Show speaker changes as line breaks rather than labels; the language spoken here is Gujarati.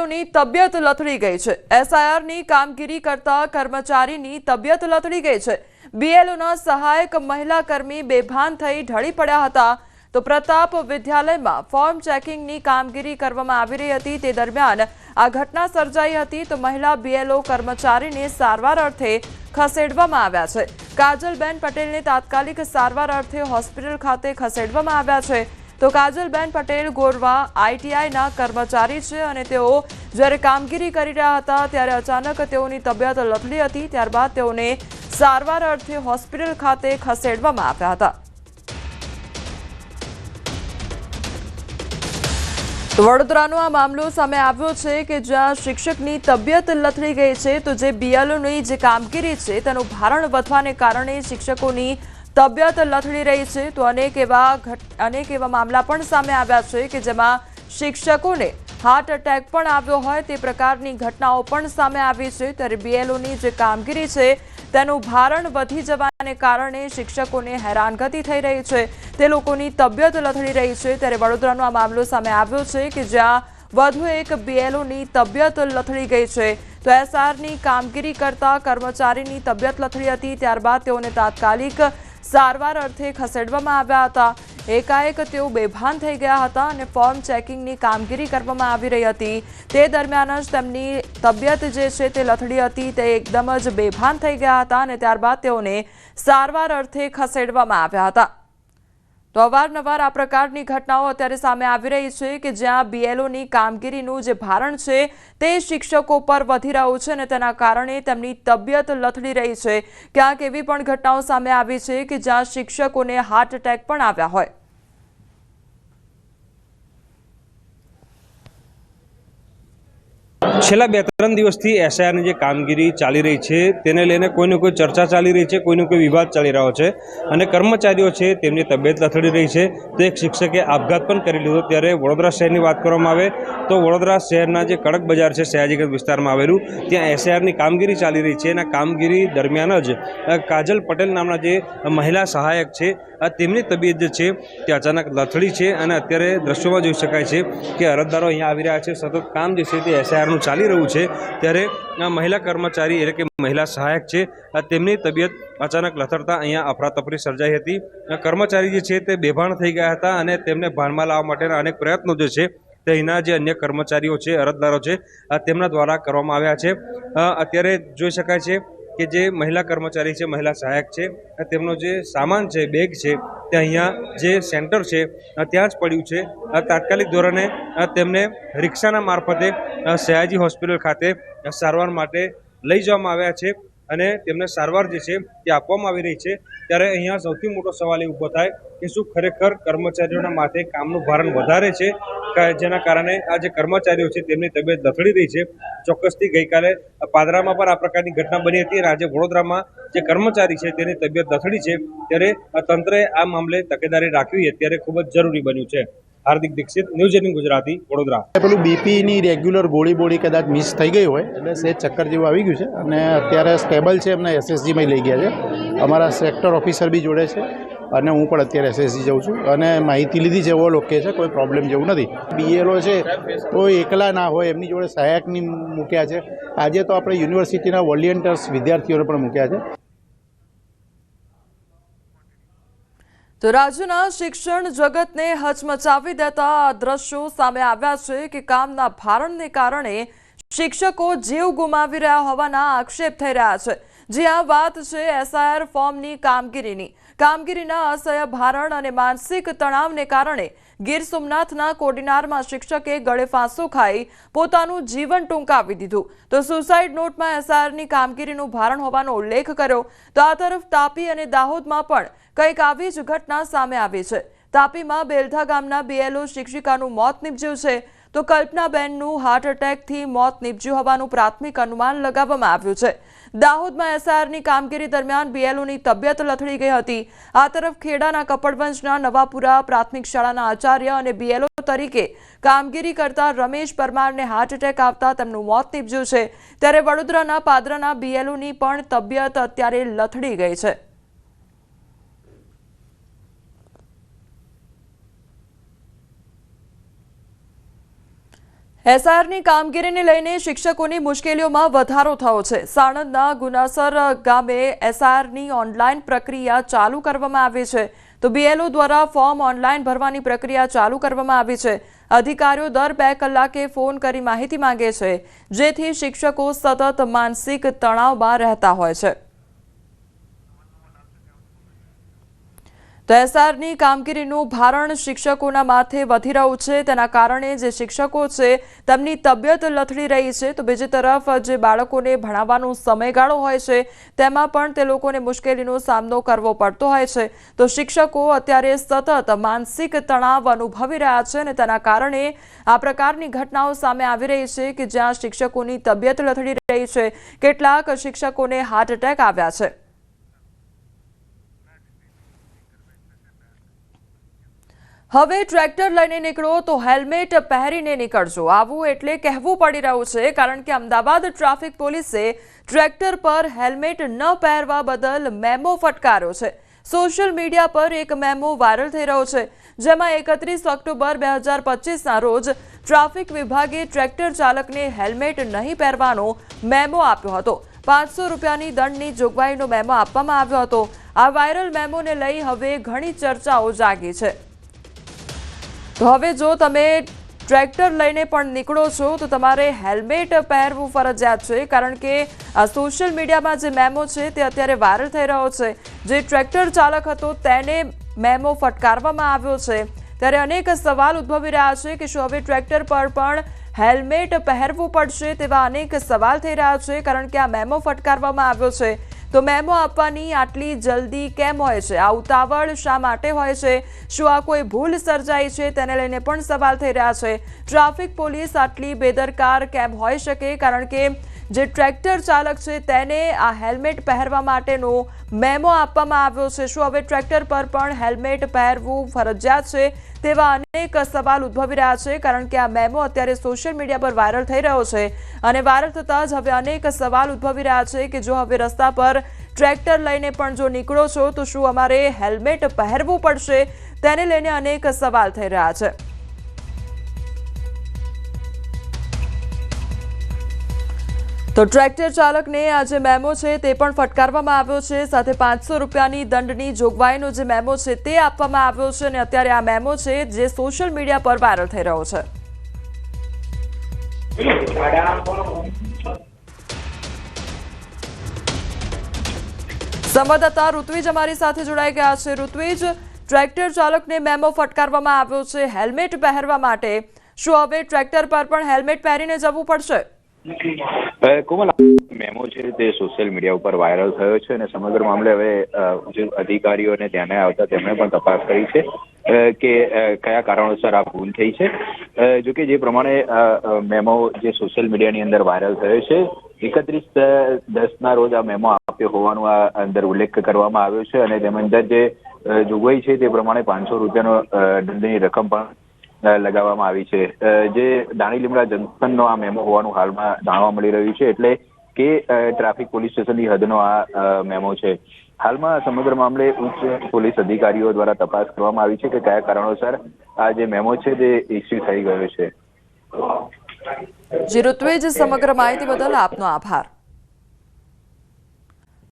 બીએલઓની તબિયત લથડી ગઈ છે। એસઆઈઆરની કામગીરી કરતા કર્મચારીની તબિયત લથડી ગઈ છે। બીએલઓના સહાયક મહિલા કર્મી બેભાન થઈ ઢળી પડ્યા હતા। તો પ્રતાપ વિદ્યાલયમાં ફોર્મ ચેકિંગની કામગીરી કરવામાં આવી રહી હતી। તે દરમિયાન આ ઘટના સર્જાઈ હતી। તો મહિલા બીએલઓ કર્મચારીને સારવાર અર્થે ખસેડવામાં આવ્યા છે। કાજલબેન પટેલને તાત્કાલિક સારવાર અર્થે હોસ્પિટલ ખાતે ખસેડવામાં આવ્યા છે। તો કાજલબેન પટેલ ગોરવા આઈટીઆઈના કર્મચારી છે અને તેઓ જ્યારે કામગીરી કરી રહ્યા હતા ત્યારે અચાનક તેઓની તબિયત લથડી હતી। ત્યારબાદ તેઓને સારવાર અર્થે હોસ્પિટલ ખાતે ખસેડવામાં આવ્યા હતા। વડોદરાનો આ મામલો સામે આવ્યો છે કે જ્યાં શિક્ષકની તબિયત લથડી ગઈ છે। તો જે બીએલઓની જે કામગીરી છે તેનું ભારણ વધવાને કારણે શિક્ષકોની તબિયત લથડી રહી છે। તો અનેક એવા મામલા પણ સામે આવ્યા છે કે જેમાં શિક્ષકોને હાર્ટ એટેક પણ આવ્યો હોય તે પ્રકારની ઘટનાઓ પણ સામે આવી છે। ત્યારે બીએલઓની જે કામગીરી છે તેનું ભારણ વધી જવાને કારણે શિક્ષકોને હેરાનગતિ થઈ રહી છે। તે લોકોની તબિયત લથડી રહી છે। ત્યારે વડોદરાનો આ મામલો સામે આવ્યો છે કે જ્યાં વધુ એક બીએલઓની તબિયત લથડી ગઈ છે। તો એસઆરની કામગીરી કરતા કર્મચારીની તબિયત લથડી હતી। ત્યારબાદ તેઓને તાત્કાલિક સારવાર અર્થે ખસેડવામાં આવ્યા હતા। એકાએક તેઓ બેભાન થઈ ગયા હતા અને ફોર્મ ચેકિંગની કામગીરી કરવામાં આવી રહી હતી। તે દરમિયાન જ તેમની તબિયત જે છે તે લથડી હતી। તે એકદમ જ બેભાન થઈ ગયા હતા અને ત્યારબાદ તેઓને સારવાર અર્થે ખસેડવામાં આવ્યા હતા। તો અવારનવાર આ પ્રકારની ઘટનાઓ અત્યારે સામે આવી રહી છે કે જ્યાં બીએલઓની કામગીરીનું જે ભારણ છે તે શિક્ષકો પર વધી રહ્યું છે અને તેના કારણે તેમની તબિયત લથડી રહી છે। ક્યાંક એવી પણ ઘટનાઓ સામે આવી છે કે જ્યાં શિક્ષકોને હાર્ટ એટેક પણ આવ્યા હોય।
છેલ્લા 2-3 દિવસથી એસઆઈઆરની જે કામગીરી ચાલી રહી છે તેને લઈને કોઈને કોઈ ચર્ચા ચાલી રહી છે, કોઈને કોઈ વિવાદ ચાલી રહ્યો છે અને કર્મચારીઓ છે તેમની તબિયત લથડી રહી છે। તો એક શિક્ષકે આપઘાત પણ કરી લીધો। ત્યારે વડોદરા શહેરની વાત કરવામાં આવે તો વડોદરા શહેરના જે કડક બજાર છે સયાજીગંજ વિસ્તારમાં આવેલું, ત્યાં એસઆઈઆરની કામગીરી ચાલી રહી છે। અને કામગીરી દરમિયાન જ કાજલ પટેલ નામના જે મહિલા સહાયક છે તેમની તબિયત જે છે તે અચાનક લથડી છે અને અત્યારે દ્રશ્યોમાં જોઈ શકાય છે કે અરજદારો અહીંયા આવી રહ્યા છે। સતત કામ જે છે તે એસઆઈઆરનું ચાલી રહ્યું છે ત્યારે મહિલા કર્મચારી એટલે કે મહિલા સહાયક છે તેમની તબિયત અચાનક લથડતા અહીંયા અફરાતફરી સર્જાઈ હતી। કર્મચારી જે છે તે બેભાન થઈ ગયા હતા અને તેમને ભાનમાં લાવવા માટેના અનેક પ્રયત્નો જે છે તે અહીંના જે અન્ય કર્મચારીઓ છે, અરજદારો છે તેમના દ્વારા કરવામાં આવ્યા છે। અત્યારે જોઈ શકાય છે કે જે મહિલા કર્મચારી છે, મહિલા સહાયક છે, તેમનો જે સામાન છે, બેગ છે તે અહીંયા જે સેન્ટર છે ત્યાં જ પડ્યું છે। તાત્કાલિક ધોરણે તેમને રિક્ષાના મારફતે સયાજી હોસ્પિટલ ખાતે સારવાર માટે લઈ જવામાં આવ્યા છે અને તેમને સારવાર જે છે તે આપવામાં આવી રહી છે। ત્યારે અહીંયા સૌથી મોટો સવાલ એ ઊભો થાય કે શું ખરેખર કર્મચારીઓના માથે કામનું ભારણ વધારે છે, જેના કારણે આ જે કર્મચારીઓ છે તેમની તબિયત લથડી રહી છે। ચોક્કસથી ગઈકાલે પાદરામાં પણ આ પ્રકારની ઘટના બની હતી અને આજે વડોદરામાં જે કર્મચારી છે તેની તબિયત લથડી છે। ત્યારે તંત્રએ આ મામલે તકેદારી રાખવી અત્યારે ખૂબ જ જરૂરી બન્યું છે। હાર્દિક દીક્ષિત, ન્યૂઝ 18 ગુજરાતી, વડોદરા।
પેલું બીપીની રેગ્યુલર ગોળી કદાચ મિસ થઈ ગઈ હોય એટલે સેજ ચક્કર જેવું આવી ગયું છે અને અત્યારે સ્ટેબલ છે। એમને એસએસજીમાં લઈ ગયા છે। અમારા સેક્ટર ઓફિસર બી જોડે છે અને હું પણ અત્યારે એસએસજી જાઉં છું અને માહિતી લીધી છે એવો ઓકે છે, કોઈ પ્રોબ્લેમ જેવું નથી। બીએલઓ છે તો એકલા ના હોય, એમની જોડે સહાયકની મૂક્યા છે। આજે તો આપણે યુનિવર્સિટીના વોલિયન્ટર્સ વિદ્યાર્થીઓને પણ મૂક્યા છે।
તો રાજ્યના શિક્ષણ જગતને હચમચાવી દેતા આ દ્રશ્યો સામે આવ્યા છે કે કામના ભારણને કારણે શિક્ષકો જીવ ગુમાવી રહ્યા હોવાના આક્ષેપ થઈ રહ્યા છે। જે આ વાત છે એસઆઈઆર ફોર્મની કામગીરીના અસહ્ય ભારણ અને માનસિક તણાવને કારણે ગીર સોમનાથના કોડીનારમાં શિક્ષકે ગળે ફાંસો ખાઈ પોતાનું જીવન ટૂંકાવી દીધું। તો સુસાઇડ નોટમાં એસઆઈઆરની કામગીરીનું ભારણ હોવાનો ઉલ્લેખ કર્યો। તો આ તરફ તાપી અને દાહોદમાં પણ કંઈક આવી જ ઘટના સામે આવી છે। તાપીમાં બેલધા ગામના બીએલઓ શિક્ષિકાનું મોત નીપજ્યું છે। તો કલ્પનાબેનનું હાર્ટ એટેકથી મોત નીપજ્યું હોવાનું પ્રાથમિક અનુમાન લગાવવામાં આવ્યું છે। દાહોદમાં એસઆઈઆરની કામગીરી દરમિયાન બીએલઓની તબિયત લથડી ગઈ હતી। આ તરફ ખેડાના કપડવંજના નવાપુરા પ્રાથમિક શાળાના આચાર્ય અને બીએલઓ તરીકે કામગીરી કરતા રમેશ પરમારને હાર્ટ એટેક આવતા તેમનું મોત નીપજ્યું છે। ત્યારે વડોદરાના પાદરાના બીએલઓની પણ તબિયત અત્યારે લથડી ગઈ છે। એસઆરની કામગીરીને લઈને શિક્ષકોની મુશ્કેલીઓમાં વધારો થયો છે। સાણંદના ગુનાસર ગામે એસઆરની ઓનલાઈન પ્રક્રિયા ચાલુ કરવામાં આવી છે, તો બીએલઓ દ્વારા ફોર્મ ઓનલાઈન ભરવાની પ્રક્રિયા ચાલુ કરવામાં આવી છે। અધિકારીઓ દર 2 કલાકે ફોન કરી માહિતી માંગે છે, જેથી શિક્ષકો સતત માનસિક તણાવમાં રહેતા હોય છે। તો એસઆરની કામગીરીનું ભારણ શિક્ષકોના માથે વધી રહ્યું છે, તેના કારણે જે શિક્ષકો છે તેમની તબિયત લથડી રહી છે, તો બીજી તરફ જે બાળકોને ભણાવવાનો સમયગાળો હોય છે તેમાં પણ તે લોકોને મુશ્કેલીનો સામનો કરવો પડતો હોય છે। તો શિક્ષકો અત્યારે સતત માનસિક તણાવ અનુભવી રહ્યા છે અને તેના કારણે આ પ્રકારની ઘટનાઓ સામે આવી રહી છે કે જ્યાં શિક્ષકોની તબિયત લથડી રહી છે। કેટલાક શિક્ષકોને હાર્ટ એટેક આવ્યા છે। હવે ટ્રેક્ટર લઈને નીકળો તો હેલ્મેટ પહેરીને નીકળજો, આવું એટલે કહેવું પડી રહ્યું છે, કારણ કે અમદાવાદ ટ્રાફિક પોલીસે ટ્રેક્ટર પર હેલ્મેટ ન પહેરવા બદલ મેમો ફટકાર્યો છે। સોશિયલ મીડિયા પર એક મેમો વાયરલ થઈ રહ્યો છે, જેમાં 31 ઓક્ટોબર 2025ના રોજ ટ્રાફિક વિભાગે ટ્રેક્ટર ચાલકને હેલ્મેટ નહીં પહેરવાનો મેમો આપ્યો હતો। 500 રૂપિયાની દંડની જોગવાઈનો મેમો આપવામાં આવ્યો હતો। આ વાયરલ મેમોને લઈ હવે ઘણી ચર્ચાઓ જાગી છે। તો હવે જો તમે ટ્રેક્ટર લઈને પણ નીકળો છો તો તમારે હેલ્મેટ પહેરવું ફરજિયાત છે, કારણ કે આ સોશિયલ મીડિયામાં જે મેમો છે તે અત્યારે વાયરલ થઈ રહ્યો છે। જે ટ્રેક્ટર ચાલક હતો તેને મેમો ફટકારવામાં આવ્યો છે, ત્યારે અનેક સવાલ ઉદ્ભવી રહ્યા છે કે શું હવે ટ્રેક્ટર પર પણ હેલ્મેટ પહેરવું પડશે, તેવા અનેક સવાલ થઈ રહ્યા છે, કારણ કે આ મેમો ફટકારવામાં આવ્યો છે। તો મેમો આપવાની આટલી જલ્દી કેમ હોય છે? આ ઉતાવળ શા માટે હોય છે? શું આ કોઈ ભૂલ સર્જાઈ છે? તેને લઈને પણ સવાલ થઈ રહ્યા છે। ટ્રાફિક પોલીસ આટલી બેદરકાર કેમ હોઈ શકે? કારણ કે જે ટ્રેક્ટર ચાલક છે તેને આ હેલ્મેટ પહેરવા માટેનો મેમો આપવામાં આવ્યો છે। શું હવે ટ્રેક્ટર પર પણ હેલ્મેટ પહેરવું ફરજિયાત છે? તેવા અનેક સવાલ ઉદ્ભવી રહ્યા છે, કારણ કે આ મેમો અત્યારે સોશિયલ મીડિયા પર વાયરલ થઈ રહ્યો છે અને વાયરલ થતાં જ હવે અનેક સવાલ ઉદ્ભવી રહ્યા છે કે જો હવે રસ્તા પર ટ્રેક્ટર લઈને પણ જો નીકળો છો તો શું અમારે હેલ્મેટ પહેરવું પડશે? તેને લઈને અનેક સવાલ થઈ રહ્યા છે। તો ટ્રેક્ટર ચાલકને આ જે મેમો છે તે પણ ફટકારવામાં આવ્યો છે, સાથે 500 રૂપિયાની દંડની જોગવાઈનો જે મેમો છે તે આપવામાં આવ્યો છે અને અત્યારે આ મેમો છે જે સોશિયલ મીડિયા પર વાયરલ થઈ રહ્યો છે। સંવાદદાતા ઋત્વિજ અમારી સાથે જોડાઈ ગયા છે। ઋત્વિજ, ટ્રેક્ટર ચાલકને મેમો ફટકારવામાં આવ્યો છે હેલ્મેટ પહેરવા માટે, શું હવે ટ્રેક્ટર પર પણ હેલ્મેટ પહેરીને જવું પડશે?
કોમલ, મેમો છે તે સોશિયલ મીડિયા ઉપર વાયરલ થયો છે અને સમગ્ર મામલે હવે જે અધિકારીઓને ધ્યાને આવતા તેમણે પણ તપાસ કરી છે કે કયા કારણોસર આ ભૂલ થઈ છે। જોકે જે પ્રમાણે મેમો જે સોશિયલ મીડિયાની અંદર વાયરલ થયો છે, 31/10ના રોજ આ મેમો આપ્યો હોવાનો આ અંદર ઉલ્લેખ કરવામાં આવ્યો છે અને તેની અંદર જે જોગવાઈ છે તે પ્રમાણે 500 રૂપિયાનો દંડની રકમ પણ લગાવવામાં આવી છે। જે દાણી લીમડા જંકશનનો આ મેમો હોવાનું હાલમાં જાણવા મળી રહ્યું છે, એટલે કે ટ્રાફિક પોલીસ સ્ટેશનની હદનો આ મેમો છે। હાલમાં સમગ્ર મામલે ઉચ્ચ પોલીસ અધિકારીઓ દ્વારા તપાસ કરવામાં આવી છે કે કયા કારણોસર આ જે મેમો છે તે ઇસ્યુ થઈ ગયો છે।
જી ઋત્વિજ, સમગ્ર માહિતી બદલ આપનો આભાર।